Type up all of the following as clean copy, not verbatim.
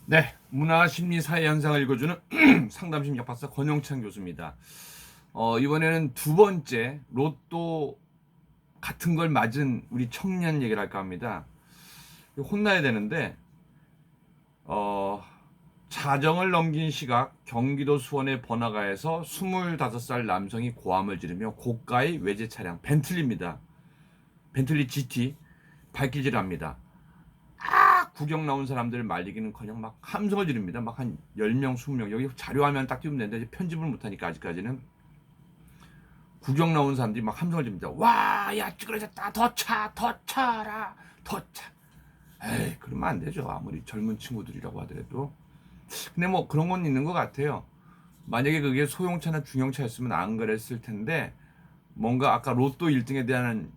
네, 문화, 심리, 사회 현상을 읽어주는 상담심 역박사 권영찬 교수입니다. 이번에는 두 번째 로또 같은 걸 맞은 우리 청년 얘기를 할까 합니다. 혼나야 되는데 어, 자정을 넘긴 시각 경기도 수원의 번화가에서 25살 남성이 고함을 지르며 고가의 외제 차량 벤틀리입니다. 벤틀리 GT 발길질을 합니다. 구경 나온 사람들을 말리기는커녕 막 함성을 지릅니다. 막 한 10명, 20명. 여기 자료화면 딱 띄우면 되는데 편집을 못하니까 아직까지는 구경 나온 사람들이 막 함성을 지릅니다. 와, 야, 찌그러졌다. 더 차, 더 차라. 더 차. 에이, 그러면 안 되죠. 아무리 젊은 친구들이라고 하더라도. 근데 뭐 그런 건 있는 것 같아요. 만약에 그게 소형차나 중형차였으면 안 그랬을 텐데 뭔가 아까 로또 1등에 대한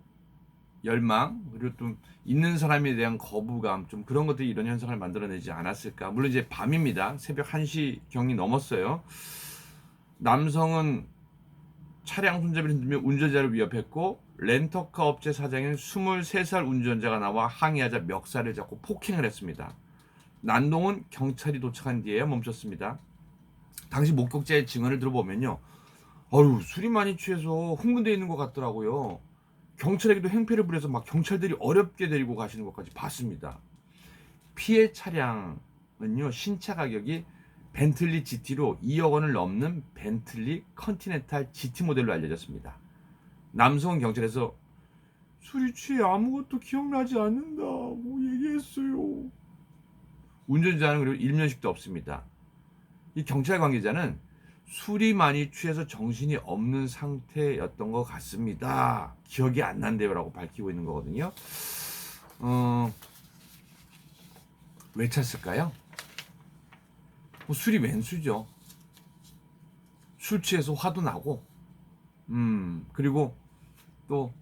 열망 그리고 좀 있는 사람에 대한 거부감 좀 그런 것들이 이런 현상을 만들어내지 않았을까. 물론 이제 밤입니다. 새벽 1시 경이 넘었어요. 남성은 차량 손잡이를 흔들며 운전자를 위협했고 렌터카 업체 사장인 23살 운전자가 나와 항의하자 멱살을 잡고 폭행을 했습니다. 난동은 경찰이 도착한 뒤에야 멈췄습니다. 당시 목격자의 증언을 들어보면요. 어휴, 술이 많이 취해서 흥분되어 있는 것 같더라고요. 경찰에게도 행패를 부려서 막 경찰들이 어렵게 데리고 가시는 것까지 봤습니다. 피해 차량은요, 신차 가격이 벤틀리 GT로 2억 원을 넘는 벤틀리 컨티넨탈 GT 모델로 알려졌습니다. 남성은 경찰에서 술이 취해 아무것도 기억나지 않는다고 얘기했어요. 운전자는 그리고 일면식도 없습니다. 이 경찰 관계자는 술이 많이 취해서 정신이 없는 상태였던 것 같습니다. 기억이 안 난대요라고 밝히고 있는 거거든요. 왜 찼을까요? 뭐 술이 웬수죠. 술 취해서 화도 나고, 그리고 또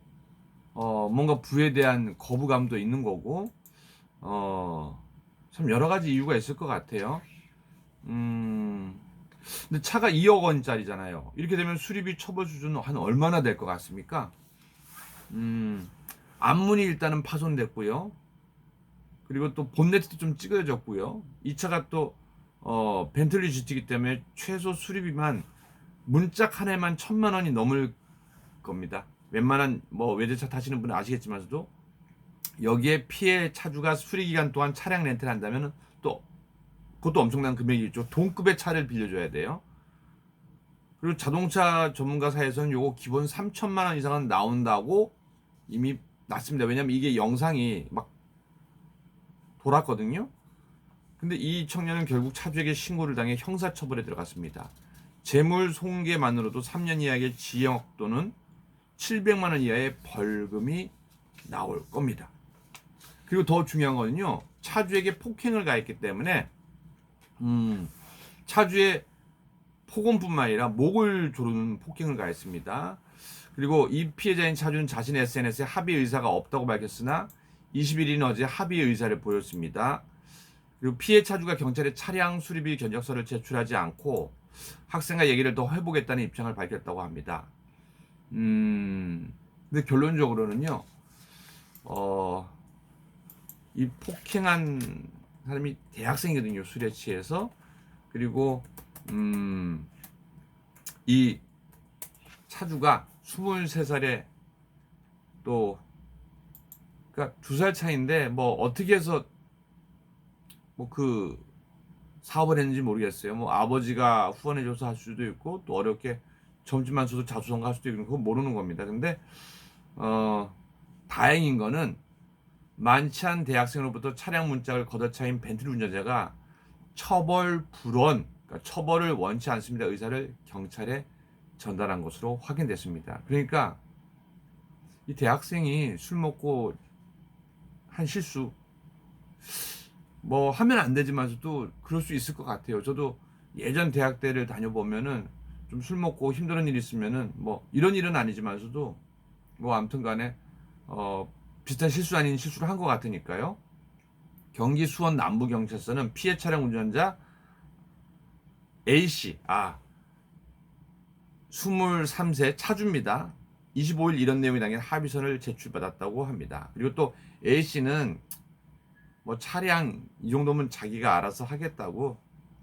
뭔가 부에 대한 거부감도 있는 거고, 참 여러 가지 이유가 있을 것 같아요. 근데 차가 2억 원짜리잖아요. 이렇게 되면 수리비 처벌 수준은 한 얼마나 될 것 같습니까? 앞문이 일단은 파손됐고요. 그리고 또 본네트도 좀 찌그러졌고요. 이 차가 또 벤틀리 GT이기 때문에 최소 수리비만 문짝 한 해만 1,000만 원이 넘을 겁니다. 웬만한 뭐 외제차 타시는 분은 아시겠지만서도 여기에 피해 차주가 수리 기간 동안 차량 렌트를 한다면 또 그것도 엄청난 금액이죠. 동급의 차를 빌려줘야 돼요. 그리고 자동차 전문가 사이에서는 요거 기본 3,000만 원 이상은 나온다고 이미 났습니다. 왜냐면 이게 영상이 막 돌았거든요. 근데 이 청년은 결국 차주에게 신고를 당해 형사처벌에 들어갔습니다. 재물 손괴만으로도 3년 이하의 징역 또는 700만 원 이하의 벌금이 나올 겁니다. 그리고 더 중요한 거는요. 차주에게 폭행을 가했기 때문에 차주의 폭언뿐만 아니라 목을 조르는 폭행을 가했습니다. 그리고 이 피해자인 차주는 자신의 SNS에 합의 의사가 없다고 밝혔으나 21일인 어제 합의 의사를 보였습니다. 그리고 피해 차주가 경찰에 차량 수리비 견적서를 제출하지 않고 학생과 얘기를 더 해보겠다는 입장을 밝혔다고 합니다. 근데 결론적으로는요, 이 폭행한 사람이 대학생이거든요, 술에 취해서. 그리고, 이 차주가 23살에 또, 그러니까 2살 차인데, 뭐, 어떻게 해서, 뭐, 그, 사업을 했는지 모르겠어요. 뭐, 아버지가 후원해줘서 할 수도 있고, 또 어렵게 점집만 줘도 자수성가 할 수도 있고, 그건 모르는 겁니다. 근데, 다행인 거는, 만취한 대학생으로부터 차량 문짝을 걷어차인 벤틀리 운전자가 처벌 불원, 그러니까 처벌을 원치 않습니다. 의사를 경찰에 전달한 것으로 확인됐습니다. 그러니까 이 대학생이 술 먹고 한 실수 뭐 하면 안 되지만서도 그럴 수 있을 것 같아요. 저도 예전 대학 때를 다녀보면은 좀 술 먹고 힘든 일 있으면은 뭐 이런 일은 아니지만서도 뭐 아무튼간에 비슷한 실수 아닌 실수를 한 것 같으니까요. 경기 수원 남부경찰서는 피해 차량 운전자 A씨, 23세 차주입니다. 25일 이런 내용이 담긴 합의서를 제출받았다고 합니다. 그리고 또 A씨는 뭐 차량 이 정도면 자기가 알아서 하겠다고.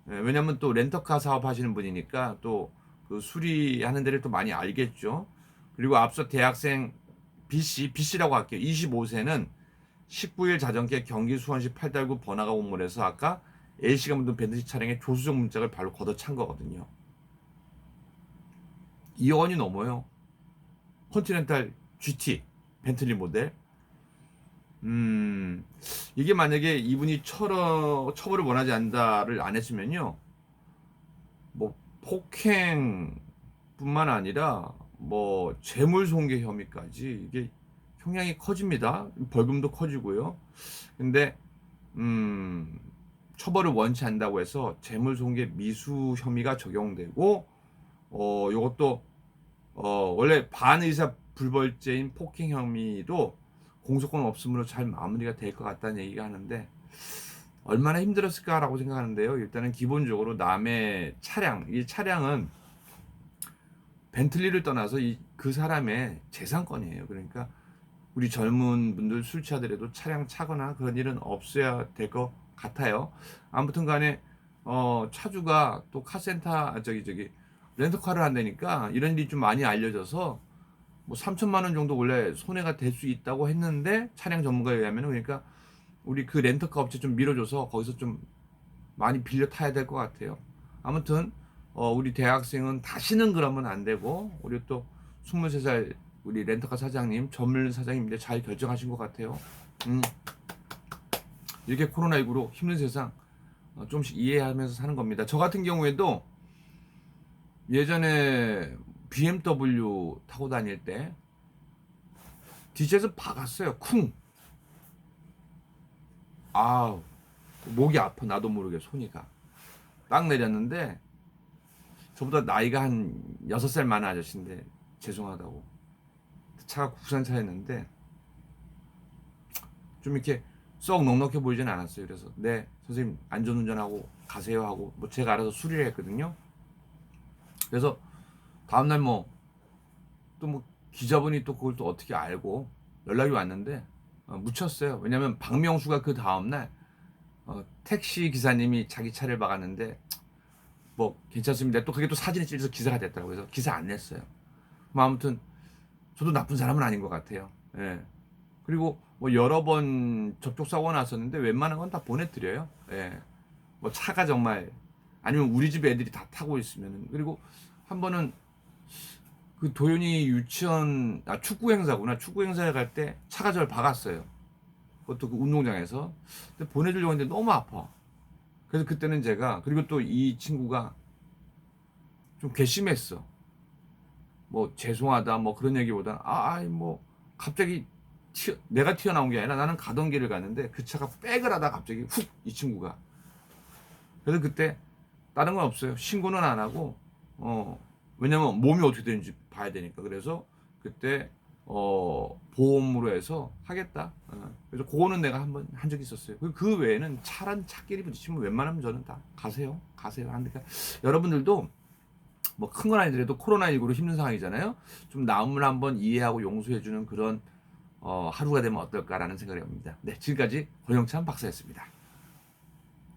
예, 왜냐면 또 렌터카 사업 하시는 분이니까 또 그 수리하는 데를 또 많이 알겠죠. 그리고 앞서 대학생 B씨라고 할게요. 25세는 19일 자정께 경기 수원시 8달구 번화가 공원에서 아까 A씨가 묻은 벤틀리 차량에 조수석 문짝을 발로 걷어찬 거거든요. 2억 원이 넘어요. 컨티넨탈 GT 벤틀리 모델. 이게 만약에 이분이 처벌을 원하지 않는다를 안 했으면요, 뭐 폭행뿐만 아니라 뭐 재물손괴 혐의까지 이게 형량이 커집니다. 벌금도 커지고요. 근데 처벌을 원치 않는다고 해서 재물손괴 미수 혐의가 적용되고, 요것도 원래 반의사 불벌죄인 폭행 혐의도 공소권 없음으로 잘 마무리가 될 것 같다는 얘기가 하는데, 얼마나 힘들었을까라고 생각하는데요. 일단은 기본적으로 남의 차량, 이 차량은 벤틀리를 떠나서 그 사람의 재산권이에요. 그러니까 우리 젊은 분들 술 취하더라도 차량 차거나 그런 일은 없어야 될 것 같아요. 아무튼 간에 차주가 또 카센터 렌터카를 한다니까 이런 일이 좀 많이 알려져서 뭐 3천만 원 정도 원래 손해가 될 수 있다고 했는데, 차량 전문가에 의하면, 그러니까 우리 그 렌터카 업체 좀 밀어줘서 거기서 좀 많이 빌려 타야 될 것 같아요. 아무튼 우리 대학생은 다시는 그러면 안 되고, 우리 또 23살 우리 렌터카 사장님, 전문 사장님인데 잘 결정하신 것 같아요. 이렇게 코로나19로 힘든 세상 좀씩 이해하면서 사는 겁니다. 저 같은 경우에도 예전에 BMW 타고 다닐 때 뒤에서 박았어요. 쿵. 아, 목이 아파. 나도 모르게 손이가 딱 내렸는데, 저보다 나이가 한 6살 많은 아저씨인데 죄송하다고. 차가 국산 차였는데 좀 이렇게 썩 넉넉해 보이진 않았어요. 그래서 네 선생님 안전운전하고 가세요 하고 뭐 제가 알아서 수리를 했거든요. 그래서 다음날 뭐 또 뭐 기자분이 또 그걸 또 어떻게 알고 연락이 왔는데 묻혔어요. 왜냐면 박명수가 그 다음날 택시 기사님이 자기 차를 박았는데 뭐 괜찮습니다. 또 그게 또 사진이 찔려서 기사가 됐더라고요. 그래서 기사 안 냈어요. 뭐 아무튼 저도 나쁜 사람은 아닌 것 같아요. 예. 그리고 뭐 여러 번 접촉 사고가 났었는데 웬만한 건 다 보내드려요. 예. 뭐 차가 정말, 아니면 우리 집 애들이 다 타고 있으면은. 그리고 한 번은 그 도윤이 유치원 축구 행사구나. 축구 행사에 갈 때 차가 저를 박았어요. 그것도 그 운동장에서. 근데 보내주려고 했는데 너무 아파. 그래서 그때는 제가, 그리고 또 이 친구가 좀 괘씸했어. 뭐 죄송하다 뭐 그런 얘기보다는 뭐 갑자기 내가 튀어나온 게 아니라 나는 가던 길을 갔는데 그 차가 백을 하다 갑자기 훅 이 친구가. 그래서 그때 다른 건 없어요. 신고는 안 하고 왜냐면 몸이 어떻게 되는지 봐야 되니까. 그래서 그때 보험으로 해서 하겠다. 그래서 그거는 내가 한번 한 적이 있었어요. 그 외에는 차란 차끼리 부딪히면 웬만하면 저는 다 가세요 하니까, 여러분들도 뭐 큰 건 아니더라도 코로나19로 힘든 상황이잖아요. 좀 남을 한번 이해하고 용서해주는 그런 하루가 되면 어떨까라는 생각이 듭니다. 네, 지금까지 권영찬 박사였습니다.